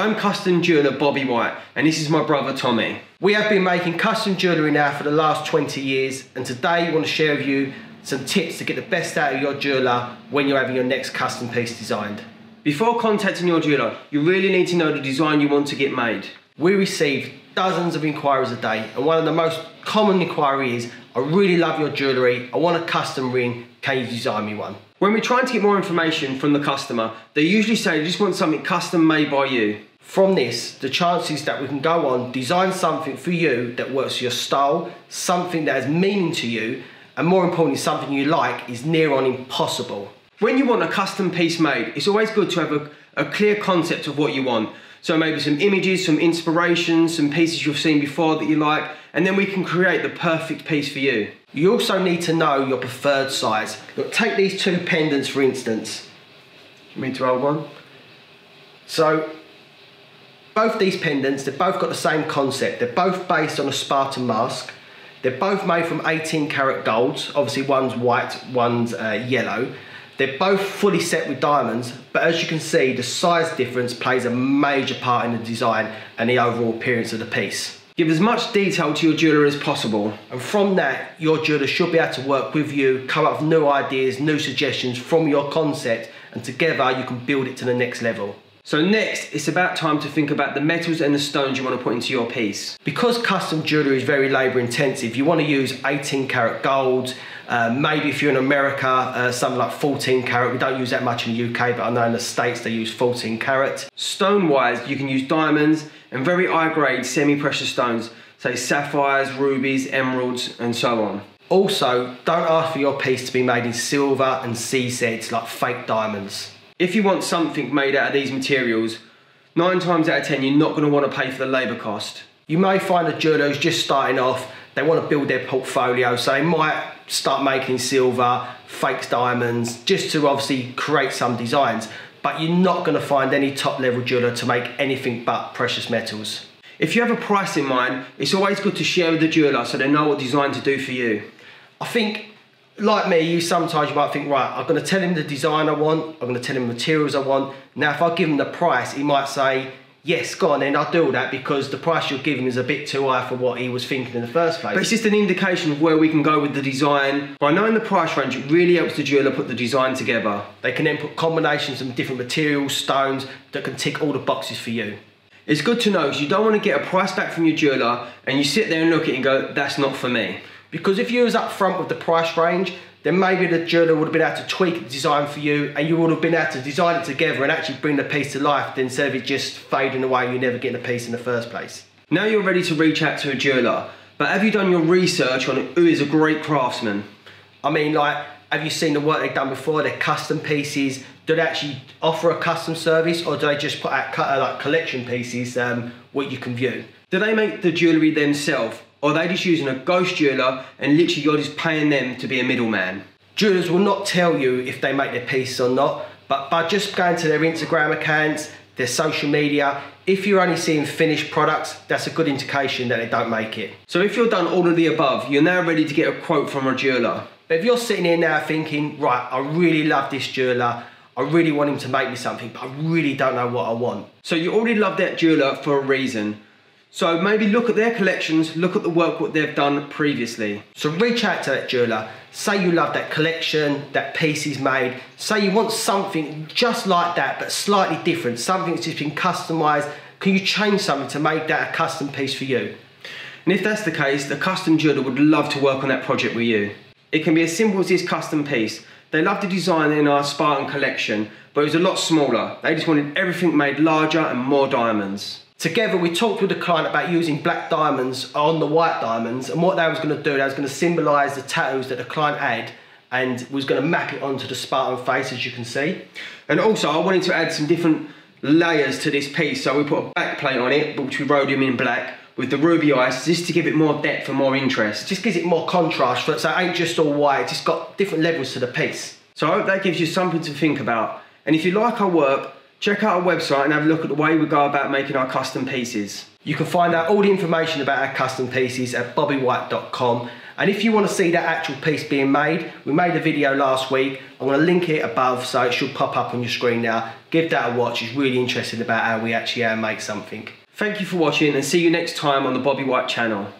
I'm custom jeweller Bobby White, and this is my brother Tommy. We have been making custom jewellery now for the last 20 years, and today we want to share with you some tips to get the best out of your jeweller when you're having your next custom piece designed. Before contacting your jeweller, you really need to know the design you want to get made. We receive dozens of inquiries a day, and one of the most common inquiries is, I really love your jewellery, I want a custom ring, can you design me one? When we're trying to get more information from the customer, they usually say they just want something custom made by you. From this, the chances that we can go on, design something for you that works for your style, something that has meaning to you, and more importantly, something you like, is near on impossible. When you want a custom piece made, it's always good to have a clear concept of what you want. So maybe some images, some inspiration, some pieces you've seen before that you like, and then we can create the perfect piece for you. You also need to know your preferred size. Look, take these two pendants for instance. You mean to hold one? So, both these pendants, they've both got the same concept. They're both based on a Spartan mask. They're both made from 18 karat golds. Obviously one's white, one's yellow. They're both fully set with diamonds, but as you can see, the size difference plays a major part in the design and the overall appearance of the piece. Give as much detail to your jeweller as possible. And from that, your jeweller should be able to work with you, come up with new ideas, new suggestions from your concept, and together you can build it to the next level. So next, it's about time to think about the metals and the stones you want to put into your piece. Because custom jewellery is very labour intensive, you want to use 18 karat gold, maybe if you're in America, something like 14 karat. We don't use that much in the UK, but I know in the States they use 14 karat. Stone wise, you can use diamonds and very high grade semi-precious stones, say sapphires, rubies, emeralds, and so on. Also, don't ask for your piece to be made in silver and C-sets like fake diamonds. If you want something made out of these materials, 9 times out of 10 you're not going to want to pay for the labour cost. You may find a jeweller who's just starting off, they want to build their portfolio, so they might start making silver, fake diamonds, just to obviously create some designs, but you're not going to find any top level jeweller to make anything but precious metals. If you have a price in mind, it's always good to share with the jeweller so they know what design to do for you. I think, like me, sometimes you might think, right, I'm going to tell him the design I want, I'm going to tell him the materials I want. Now if I give him the price, he might say, yes, go on then, I'll do that, because the price you're giving is a bit too high for what he was thinking in the first place. But it's just an indication of where we can go with the design. By knowing the price range, it really helps the jeweller put the design together. They can then put combinations of different materials, stones, that can tick all the boxes for you. It's good to know, because you don't want to get a price back from your jeweller and you sit there and look at it and go, that's not for me. Because if you was up front with the price range, then maybe the jeweller would have been able to tweak the design for you, and you would have been able to design it together and actually bring the piece to life, instead of it just fading away and you never getting a piece in the first place. Now you're ready to reach out to a jeweller, but have you done your research on who is a great craftsman? I mean, like, have you seen the work they've done before, their custom pieces? Do they actually offer a custom service, or do they just put out like collection pieces what you can view? Do they make the jewellery themselves? Or are they just using a ghost jeweller and literally you're just paying them to be a middleman? Jewellers will not tell you if they make their pieces or not, but by just going to their Instagram accounts, their social media, if you're only seeing finished products, that's a good indication that they don't make it. So if you've done all of the above, you're now ready to get a quote from a jeweller. But if you're sitting here now thinking, right, I really love this jeweller, I really want him to make me something, but I really don't know what I want. So you already love that jeweller for a reason. So maybe look at their collections, look at the work what they've done previously. So reach out to that jeweller, say you love that collection, that piece he's made, say you want something just like that but slightly different, something that's just been customised. Can you change something to make that a custom piece for you? And if that's the case, the custom jeweller would love to work on that project with you. It can be as simple as this custom piece. They love the design in our Spartan collection, but it was a lot smaller. They just wanted everything made larger and more diamonds. Together we talked with the client about using black diamonds on the white diamonds, and what they was going to do, they was going to symbolise the tattoos that the client had and was going to map it onto the Spartan face, as you can see. And also I wanted to add some different layers to this piece, so we put a back plate on it, which we rhodium in black, with the ruby ice, just to give it more depth and more interest. It just gives it more contrast, so it ain't just all white, it's got different levels to the piece. So I hope that gives you something to think about. And if you like our work, Check out our website and have a look at the way we go about making our custom pieces. You can find out all the information about our custom pieces at bobbywhite.com. And if you want to see that actual piece being made, we made a video last week. I'm going to link it above so it should pop up on your screen now. Give that a watch, it's really interesting about how we actually make something. Thank you for watching and see you next time on the Bobby White channel.